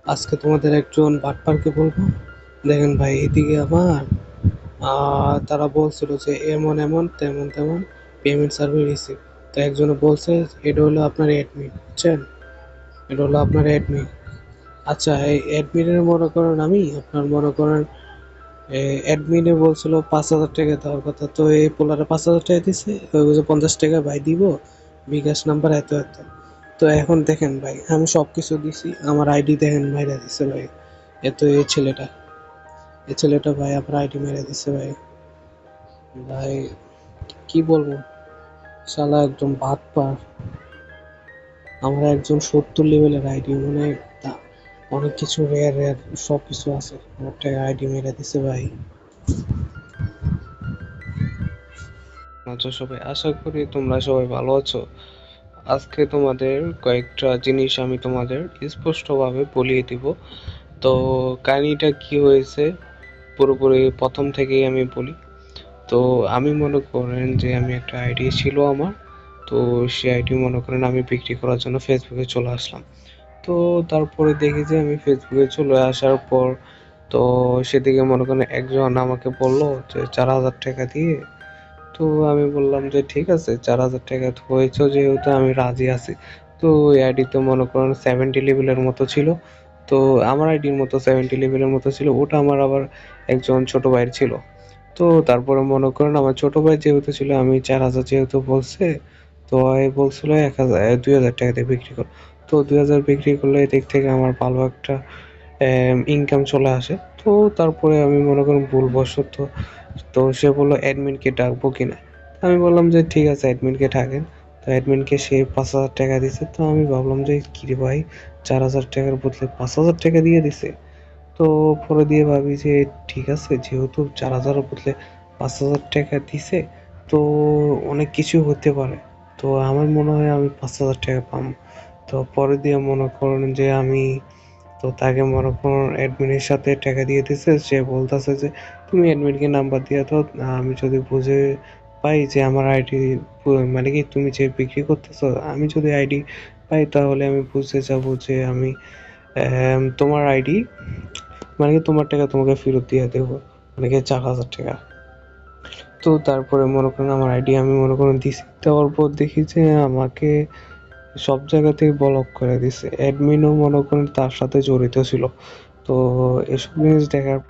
আজকে তোমাদের একজন বাটপারকে বলবো। দেখেন ভাই, এদিকে আমার তারা বলছিল যে এমন এমন তেমন তেমন পেমেন্ট সার্ভিস রিসিভ। তো একজনে বলছে এটা হলো আপনার অ্যাডমিন, বুঝছেন? এটা হলো আপনার অ্যাডমিন। আচ্ছা, এই অ্যাডমিনের মনে করেন আমি আপনার মনে করেন অ্যাডমিনে বলছিল 5,000 টাকা দেওয়ার কথা, তো এই পোলারে 5,000 টাকা দিছে, ওই বলছে 50 টাকা ভাই দিব, বিকাশ নাম্বার এত এত। তো এখন দেখেন ভাই, আমি সব কিছু দিছি, আমার আইডি দেখেন মাইরা দিছে ভাই। এত এই ছেলেটা ভাই আপনার আইডি মেরে দিছে ভাই। ভাই কি বলবো, শালা একদম বাদ পার। আমরা একজন 70 লেভেলের আইডি, মানে তা- অনেক কিছু রেয়ার রেয়ার সব কিছু আছে, আমার টাকা আইডি মেরে দিছে ভাই। আছো সবাই, আশা করি তোমরা সবাই ভালো আছো। আজকে তোমাদের কয়েকটা জিনিস আমি তোমাদের স্পষ্টভাবে বলিয়ে দিব। তো কাহিনীটা কি হয়েছে পুরোপুরি প্রথম থেকেই আমি বলি। তো আমি মনে করেন যে আমি একটা আইডি ছিল আমার। তো সেই আইডি মনে করেন আমি বিক্রি করার জন্য ফেসবুকে চলে আসলাম। তো তারপরে দেখি যে আমি ফেসবুকে চলে আসার পর তো সেদিকে মনে করেন একজন আমাকে বলল যে 4,000 টাকা দিয়ে। তো আমি বললাম যে ঠিক আছে, 4,000 টাকা হয়েছে যেহেতু আমি রাজি আছি। তো ওই আইডিতে মনে করেন 70 লেভেলের মতো ছিল। তো আমার আইডির মতো 70 লেভেলের মতো ছিল, ওটা আমার আবার একজন ছোট ভাইয়ের ছিল। তো তারপরে মনে করেন আমার ছোট ভাই যেহেতু ছিল, আমি 4,000 যেহেতু বলছে, তো এই বলছিল 1,000 2,000 টাকা দিয়ে বিক্রি কর। তো 2,000 বিক্রি করলে এদিক থেকে আমার ভালো একটা ইনকাম চলে আসে। তো তারপরে আমি মনে করেন ভুলবশত, তো সে বলল অ্যাডমিনকে ডাকবো কিনা। আমি বললাম যে ঠিক আছে অ্যাডমিনকে ডাকেন। তো অ্যাডমিনকে সে 5,000 টাকা দিছে। তো আমি ভাবলাম যে কিরে ভাই, 4,000 টাকার বদলে 5,000 টাকা দিয়ে দিছে। তো পরে দিয়ে ভাবি যে ঠিক আছে, যেহেতু 4,000-এর বদলে 5,000 টাকা দিছে, তো অনেক কিছু হতে পারে। তো আমার মনে হয় আমি 5,000 টাকা পাবো। তো পরে দিয়ে মনে করেন যে আমি, তো তাকে মনে করুন অ্যাডমিনের সাথে টাকা দিয়ে দিছে। সে বলতেছে যে তুমি অ্যাডমিনকে নাম্বার দিয়ে দাও, আমি যদি বুঝে পাই যে আমার আইডি, মানে কি তুমি যে বিক্রি করতেছো, আমি যদি আইডি পাই তাহলে আমি বুঝে যাব যে আমি তোমার আইডি, মানে কি তোমার টাকা তোমাকে ফেরত দিয়ে দেবো, মানে কি 4,000 টাকা। তো তারপরে মনে করেন আমার আইডি আমি মনে করেন দিছি, দেওয়ার পর দেখি যে আমাকে সব জায়গাতেই ব্লক করে দিছে। অ্যাডমিনও মনে করেন তার সাথে জড়িত ছিল। তো এসব জিনিস দেখার